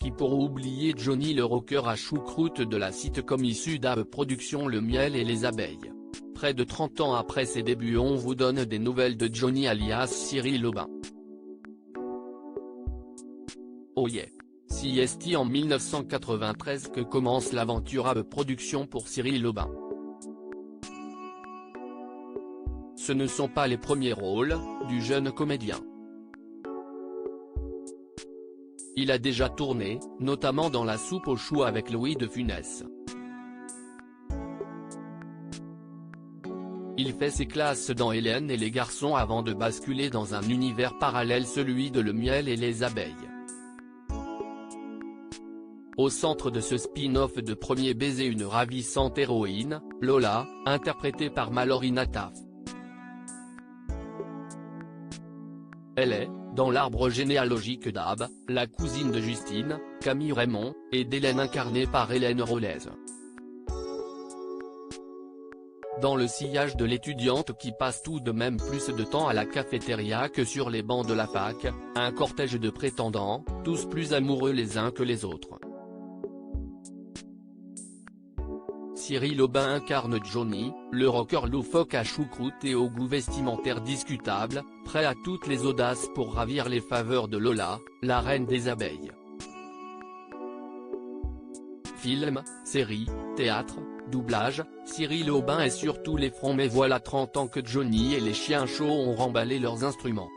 parti pour oublier Johnny le rocker à choucroute de la sitcom issue d'Abe Productions Le Miel et les Abeilles. Près de 30 ans après ses débuts, on vous donne des nouvelles de Johnny alias Cyril Aubin. Oh yeah. CST en 1993 que commence l'aventure Abe Productions pour Cyril Aubin. Ce ne sont pas les premiers rôles du jeune comédien. Il a déjà tourné, notamment dans La soupe aux choux avec Louis de Funès. Il fait ses classes dans Hélène et les garçons avant de basculer dans un univers parallèle, celui de Le Miel et les Abeilles. Au centre de ce spin-off de Premier baiser, une ravissante héroïne, Lola, interprétée par Mallory Nataf. Elle est, dans l'arbre généalogique d'Abe, la cousine de Justine, Camille Raymond, et d'Hélène incarnée par Hélène Rollez. Dans le sillage de l'étudiante qui passe tout de même plus de temps à la cafétéria que sur les bancs de la fac, un cortège de prétendants, tous plus amoureux les uns que les autres. Cyril Aubin incarne Johnny, le rocker loufoque à choucroute et au goût vestimentaire discutable, prêt à toutes les audaces pour ravir les faveurs de Lola, la reine des abeilles. Film, série, théâtre, doublage, Cyril Aubin est sur tous les fronts, mais voilà 30 ans que Johnny et les chiens chauds ont remballé leurs instruments.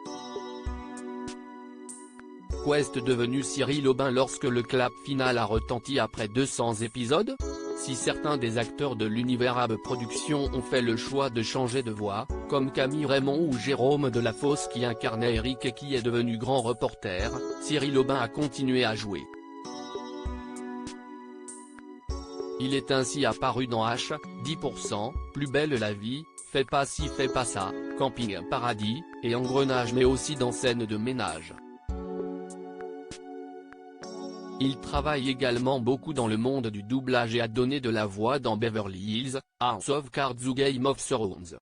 Qu'est devenu Cyril Aubin lorsque le clap final a retenti après 200 épisodes? Si certains des acteurs de l'univers Abe Productions ont fait le choix de changer de voix, comme Camille Raymond ou Jérôme Delafosse qui incarnait Eric et qui est devenu grand reporter, Cyril Aubin a continué à jouer. Il est ainsi apparu dans H, 10%, Plus belle la vie, Fais pas ci fais pas ça, Camping Paradis, et Engrenage, mais aussi dans Scène de ménage. Il travaille également beaucoup dans le monde du doublage et a donné de la voix dans Beverly Hills, House of Cards ou Game of Thrones.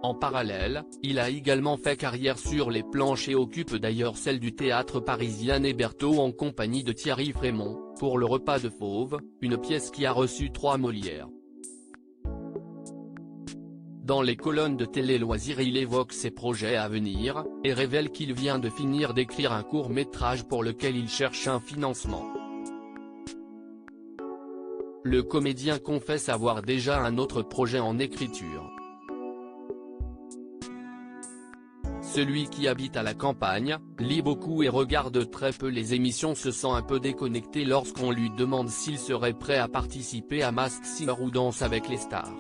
En parallèle, il a également fait carrière sur les planches et occupe d'ailleurs celle du théâtre parisien Hébertot en compagnie de Thierry Frémont, pour Le Repas de Fauve, une pièce qui a reçu 3 Molières. Dans les colonnes de Télé Loisirs, il évoque ses projets à venir, et révèle qu'il vient de finir d'écrire un court-métrage pour lequel il cherche un financement. Le comédien confesse avoir déjà un autre projet en écriture. Celui qui habite à la campagne, lit beaucoup et regarde très peu les émissions se sent un peu déconnecté lorsqu'on lui demande s'il serait prêt à participer à Masked Singer ou Danse avec les stars.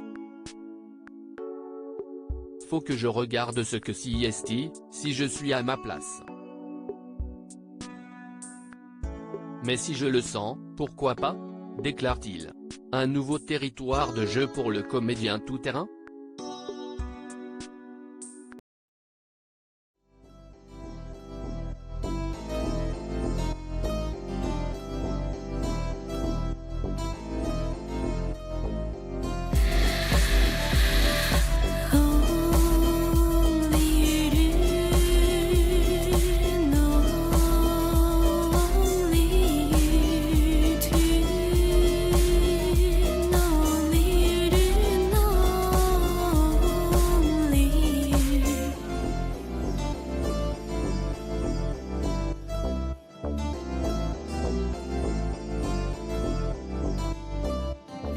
Faut que je regarde ce que CST, si je suis à ma place. Mais si je le sens, pourquoi pas, déclare-t-il. Un nouveau territoire de jeu pour le comédien tout-terrain?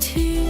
To